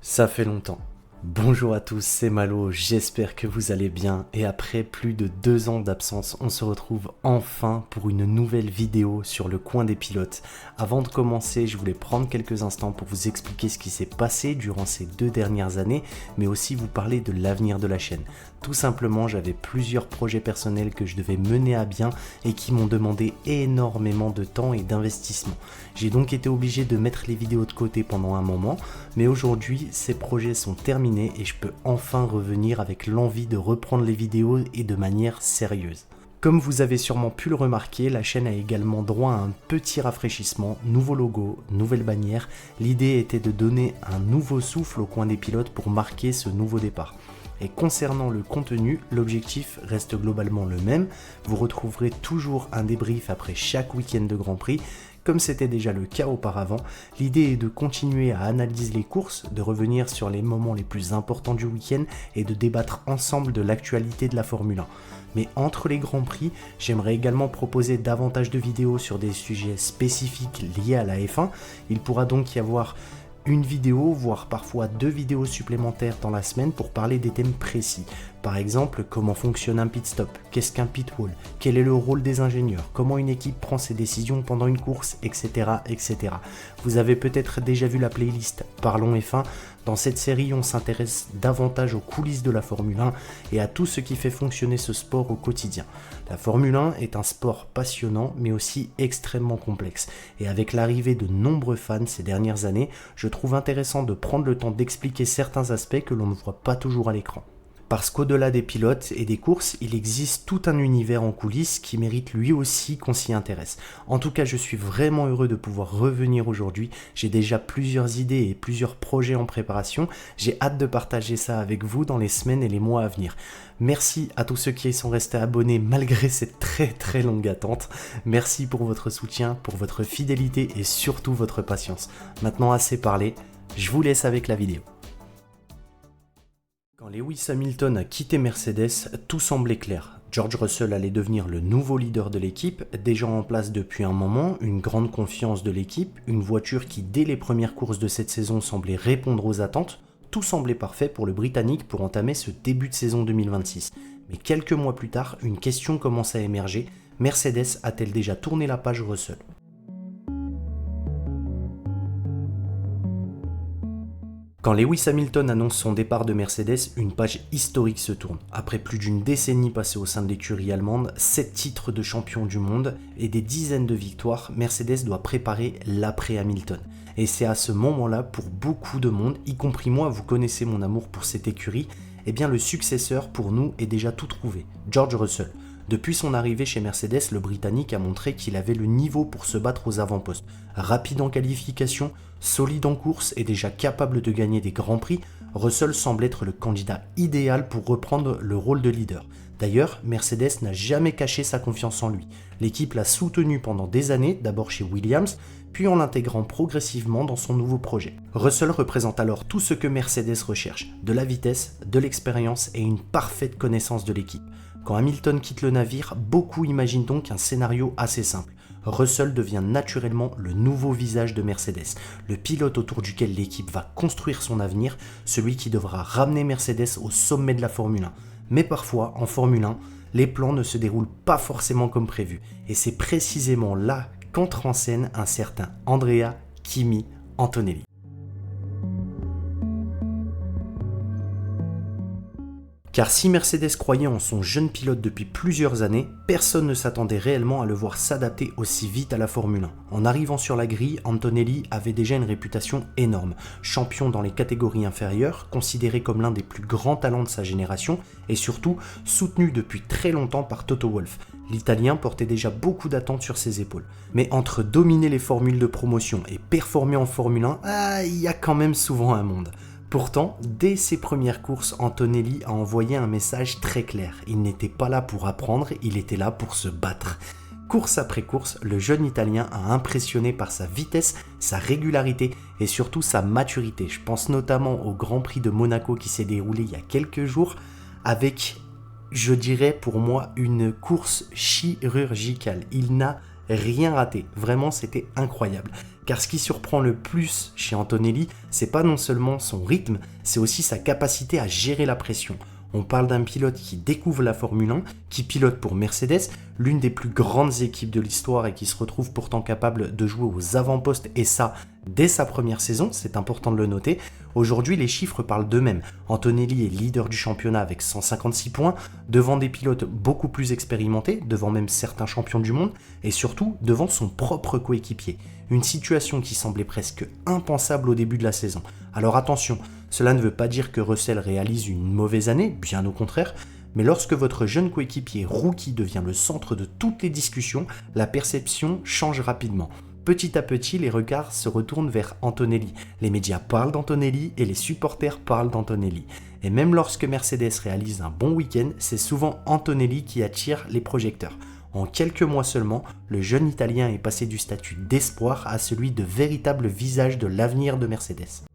Ça fait longtemps. Bonjour à tous, c'est Malo, j'espère que vous allez bien et après plus de 2 ans d'absence, on se retrouve enfin pour une nouvelle vidéo sur le coin des pilotes. Avant de commencer, je voulais prendre quelques instants pour vous expliquer ce qui s'est passé durant ces 2 dernières années, mais aussi vous parler de l'avenir de la chaîne. Tout simplement, j'avais plusieurs projets personnels que je devais mener à bien et qui m'ont demandé énormément de temps et d'investissement. J'ai donc été obligé de mettre les vidéos de côté pendant un moment, mais aujourd'hui, ces projets sont terminés et je peux enfin revenir avec l'envie de reprendre les vidéos et de manière sérieuse. Comme vous avez sûrement pu le remarquer, la chaîne a également droit à un petit rafraîchissement, nouveau logo, nouvelle bannière. L'idée était de donner un nouveau souffle au coin des pilotes pour marquer ce nouveau départ. Et concernant le contenu, l'objectif reste globalement le même. Vous retrouverez toujours un débrief après chaque week-end de Grand Prix. Comme c'était déjà le cas auparavant, l'idée est de continuer à analyser les courses, de revenir sur les moments les plus importants du week-end et de débattre ensemble de l'actualité de la Formule 1. Mais entre les Grands Prix, j'aimerais également proposer davantage de vidéos sur des sujets spécifiques liés à la F1. Il pourra donc y avoir une vidéo, voire parfois 2 vidéos supplémentaires dans la semaine pour parler des thèmes précis. Par exemple, comment fonctionne un pit stop, qu'est-ce qu'un pit wall, quel est le rôle des ingénieurs, comment une équipe prend ses décisions pendant une course, etc. etc. Vous avez peut-être déjà vu la playlist Parlons F1. Dans cette série, on s'intéresse davantage aux coulisses de la Formule 1 et à tout ce qui fait fonctionner ce sport au quotidien. La Formule 1 est un sport passionnant mais aussi extrêmement complexe. Et avec l'arrivée de nombreux fans ces dernières années, je trouve intéressant de prendre le temps d'expliquer certains aspects que l'on ne voit pas toujours à l'écran. Parce qu'au-delà des pilotes et des courses, il existe tout un univers en coulisses qui mérite lui aussi qu'on s'y intéresse. En tout cas, je suis vraiment heureux de pouvoir revenir aujourd'hui. J'ai déjà plusieurs idées et plusieurs projets en préparation. J'ai hâte de partager ça avec vous dans les semaines et les mois à venir. Merci à tous ceux qui sont restés abonnés malgré cette très longue attente. Merci pour votre soutien, pour votre fidélité et surtout votre patience. Maintenant assez parlé, je vous laisse avec la vidéo. Quand Lewis Hamilton a quitté Mercedes, tout semblait clair. George Russell allait devenir le nouveau leader de l'équipe, déjà en place depuis un moment, une grande confiance de l'équipe, une voiture qui dès les premières courses de cette saison semblait répondre aux attentes. Tout semblait parfait pour le Britannique pour entamer ce début de saison 2026. Mais quelques mois plus tard, une question commence à émerger. Mercedes a-t-elle déjà tourné la page Russell ? Quand Lewis Hamilton annonce son départ de Mercedes, une page historique se tourne. Après plus d'une décennie passée au sein de l'écurie allemande, 7 titres de champion du monde et des dizaines de victoires, Mercedes doit préparer l'après-Hamilton. Et c'est à ce moment-là, pour beaucoup de monde, y compris moi, vous connaissez mon amour pour cette écurie, eh bien le successeur pour nous est déjà tout trouvé, George Russell. Depuis son arrivée chez Mercedes, le Britannique a montré qu'il avait le niveau pour se battre aux avant-postes. Rapide en qualification, solide en course et déjà capable de gagner des grands prix, Russell semble être le candidat idéal pour reprendre le rôle de leader. D'ailleurs, Mercedes n'a jamais caché sa confiance en lui. L'équipe l'a soutenu pendant des années, d'abord chez Williams, puis en l'intégrant progressivement dans son nouveau projet. Russell représente alors tout ce que Mercedes recherche, de la vitesse, de l'expérience et une parfaite connaissance de l'équipe. Quand Hamilton quitte le navire, beaucoup imaginent donc un scénario assez simple. Russell devient naturellement le nouveau visage de Mercedes, le pilote autour duquel l'équipe va construire son avenir, celui qui devra ramener Mercedes au sommet de la Formule 1. Mais parfois, en Formule 1, les plans ne se déroulent pas forcément comme prévu. Et c'est précisément là qu'entre en scène un certain Andrea Kimi Antonelli. Car si Mercedes croyait en son jeune pilote depuis plusieurs années, personne ne s'attendait réellement à le voir s'adapter aussi vite à la Formule 1. En arrivant sur la grille, Antonelli avait déjà une réputation énorme. Champion dans les catégories inférieures, considéré comme l'un des plus grands talents de sa génération, et surtout soutenu depuis très longtemps par Toto Wolff. L'Italien portait déjà beaucoup d'attentes sur ses épaules. Mais entre dominer les formules de promotion et performer en Formule 1, il y a quand même souvent un monde. Pourtant, dès ses premières courses, Antonelli a envoyé un message très clair. Il n'était pas là pour apprendre, il était là pour se battre. Course après course, le jeune Italien a impressionné par sa vitesse, sa régularité et surtout sa maturité. Je pense notamment au Grand Prix de Monaco qui s'est déroulé il y a quelques jours avec, je dirais pour moi, une course chirurgicale. Il n'a rien raté. Vraiment, c'était incroyable. Car ce qui surprend le plus chez Antonelli, c'est pas non seulement son rythme, c'est aussi sa capacité à gérer la pression. On parle d'un pilote qui découvre la Formule 1, qui pilote pour Mercedes, l'une des plus grandes équipes de l'histoire et qui se retrouve pourtant capable de jouer aux avant-postes, et ça, dès sa première saison, c'est important de le noter. Aujourd'hui, les chiffres parlent d'eux-mêmes. Antonelli est leader du championnat avec 156 points, devant des pilotes beaucoup plus expérimentés, devant même certains champions du monde, et surtout devant son propre coéquipier. Une situation qui semblait presque impensable au début de la saison. Alors attention, cela ne veut pas dire que Russell réalise une mauvaise année, bien au contraire, mais lorsque votre jeune coéquipier rookie devient le centre de toutes les discussions, la perception change rapidement. Petit à petit, les regards se retournent vers Antonelli. Les médias parlent d'Antonelli et les supporters parlent d'Antonelli. Et même lorsque Mercedes réalise un bon week-end, c'est souvent Antonelli qui attire les projecteurs. En quelques mois seulement, le jeune Italien est passé du statut d'espoir à celui de véritable visage de l'avenir de Mercedes.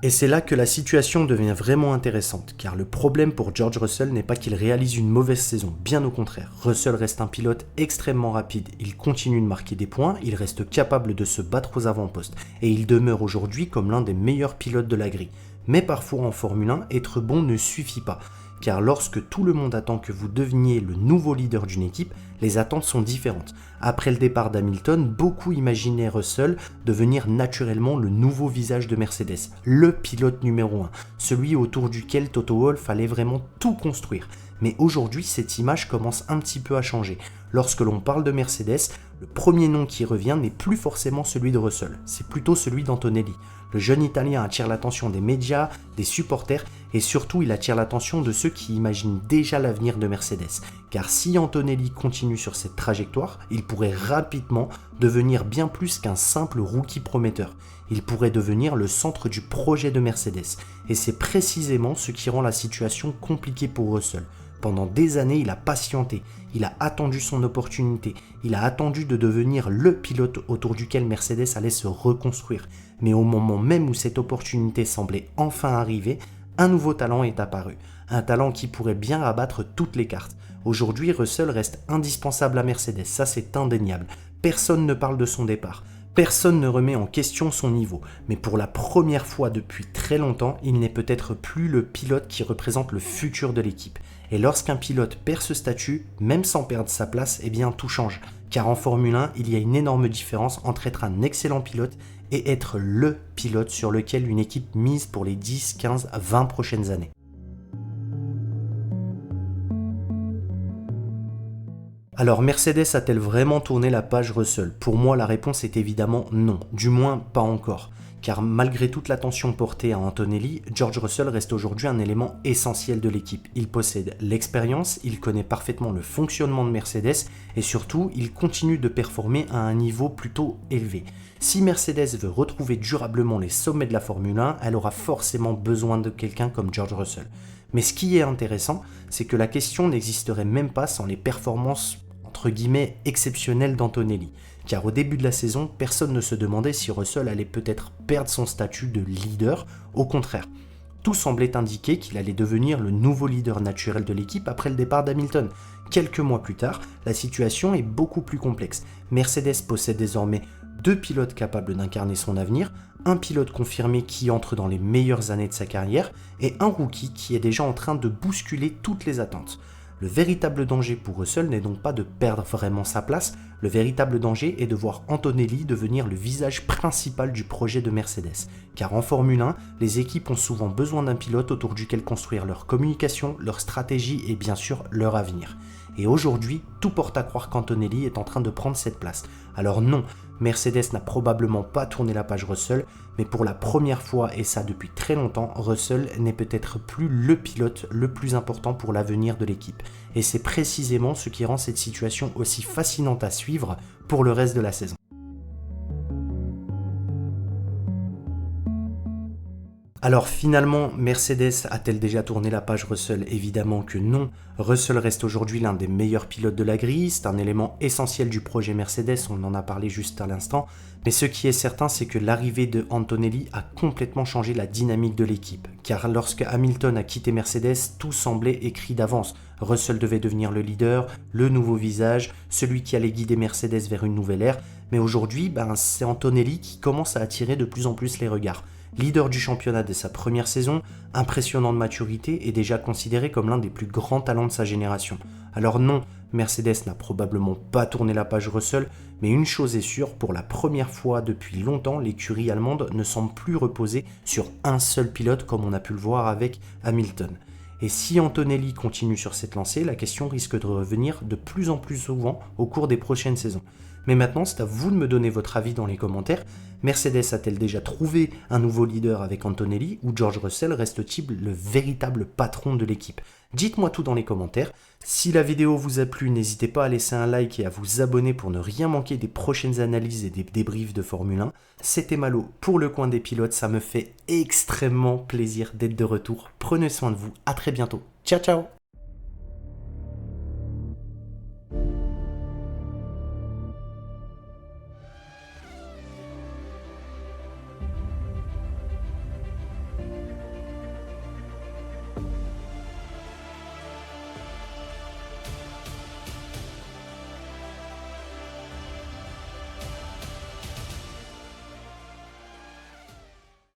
Et c'est là que la situation devient vraiment intéressante, car le problème pour George Russell n'est pas qu'il réalise une mauvaise saison, bien au contraire. Russell reste un pilote extrêmement rapide, il continue de marquer des points, il reste capable de se battre aux avant-postes, et il demeure aujourd'hui comme l'un des meilleurs pilotes de la grille. Mais parfois en Formule 1, être bon ne suffit pas, car lorsque tout le monde attend que vous deveniez le nouveau leader d'une équipe, les attentes sont différentes. Après le départ d'Hamilton, beaucoup imaginaient Russell devenir naturellement le nouveau visage de Mercedes, le pilote numéro 1, celui autour duquel Toto Wolff allait vraiment tout construire. Mais aujourd'hui, cette image commence un petit peu à changer. Lorsque l'on parle de Mercedes, le premier nom qui revient n'est plus forcément celui de Russell, c'est plutôt celui d'Antonelli. Le jeune Italien attire l'attention des médias, des supporters et surtout il attire l'attention de ceux qui imaginent déjà l'avenir de Mercedes. Car si Antonelli continue sur cette trajectoire, il pourrait rapidement devenir bien plus qu'un simple rookie prometteur. Il pourrait devenir le centre du projet de Mercedes. Et c'est précisément ce qui rend la situation compliquée pour Russell. Pendant des années, il a patienté, il a attendu son opportunité, il a attendu de devenir le pilote autour duquel Mercedes allait se reconstruire. Mais au moment même où cette opportunité semblait enfin arriver, un nouveau talent est apparu. Un talent qui pourrait bien abattre toutes les cartes. Aujourd'hui, Russell reste indispensable à Mercedes, ça c'est indéniable. Personne ne parle de son départ. Personne ne remet en question son niveau, mais pour la première fois depuis très longtemps, il n'est peut-être plus le pilote qui représente le futur de l'équipe. Et lorsqu'un pilote perd ce statut, même sans perdre sa place, eh bien tout change. Car en Formule 1, il y a une énorme différence entre être un excellent pilote et être le pilote sur lequel une équipe mise pour les 10, 15, 20 prochaines années. Alors Mercedes a-t-elle vraiment tourné la page Russell ? Pour moi, la réponse est évidemment non, du moins pas encore. Car malgré toute l'attention portée à Antonelli, George Russell reste aujourd'hui un élément essentiel de l'équipe. Il possède l'expérience, il connaît parfaitement le fonctionnement de Mercedes et surtout, il continue de performer à un niveau plutôt élevé. Si Mercedes veut retrouver durablement les sommets de la Formule 1, elle aura forcément besoin de quelqu'un comme George Russell. Mais ce qui est intéressant, c'est que la question n'existerait même pas sans les performances entre guillemets exceptionnelles d'Antonelli. Car au début de la saison, personne ne se demandait si Russell allait peut-être perdre son statut de leader. Au contraire, tout semblait indiquer qu'il allait devenir le nouveau leader naturel de l'équipe après le départ d'Hamilton. Quelques mois plus tard, la situation est beaucoup plus complexe. Mercedes possède désormais 2 pilotes capables d'incarner son avenir, un pilote confirmé qui entre dans les meilleures années de sa carrière et un rookie qui est déjà en train de bousculer toutes les attentes. Le véritable danger pour Russell n'est donc pas de perdre vraiment sa place, le véritable danger est de voir Antonelli devenir le visage principal du projet de Mercedes. Car en Formule 1, les équipes ont souvent besoin d'un pilote autour duquel construire leur communication, leur stratégie et bien sûr leur avenir. Et aujourd'hui, tout porte à croire qu'Antonelli est en train de prendre cette place. Alors non, Mercedes n'a probablement pas tourné la page Russell, mais pour la première fois, et ça depuis très longtemps, Russell n'est peut-être plus le pilote le plus important pour l'avenir de l'équipe. Et c'est précisément ce qui rend cette situation aussi fascinante à suivre pour le reste de la saison. Alors finalement, Mercedes a-t-elle déjà tourné la page Russell ? Évidemment que non. Russell reste aujourd'hui l'un des meilleurs pilotes de la grille, c'est un élément essentiel du projet Mercedes, on en a parlé juste à l'instant. Mais ce qui est certain, c'est que l'arrivée de Antonelli a complètement changé la dynamique de l'équipe. Car lorsque Hamilton a quitté Mercedes, tout semblait écrit d'avance. Russell devait devenir le leader, le nouveau visage, celui qui allait guider Mercedes vers une nouvelle ère, mais aujourd'hui, c'est Antonelli qui commence à attirer de plus en plus les regards. Leader du championnat dès sa première saison, impressionnant de maturité et déjà considéré comme l'un des plus grands talents de sa génération. Alors non, Mercedes n'a probablement pas tourné la page Russell, mais une chose est sûre, pour la première fois depuis longtemps, l'écurie allemande ne semble plus reposer sur un seul pilote comme on a pu le voir avec Hamilton. Et si Antonelli continue sur cette lancée, la question risque de revenir de plus en plus souvent au cours des prochaines saisons. Mais maintenant, c'est à vous de me donner votre avis dans les commentaires. Mercedes a-t-elle déjà trouvé un nouveau leader avec Antonelli ou George Russell reste-t-il le véritable patron de l'équipe? Dites-moi tout dans les commentaires. Si la vidéo vous a plu, n'hésitez pas à laisser un like et à vous abonner pour ne rien manquer des prochaines analyses et des débriefs de Formule 1. C'était Malo pour le coin des pilotes, ça me fait extrêmement plaisir d'être de retour. Prenez soin de vous, à très bientôt. Ciao ciao.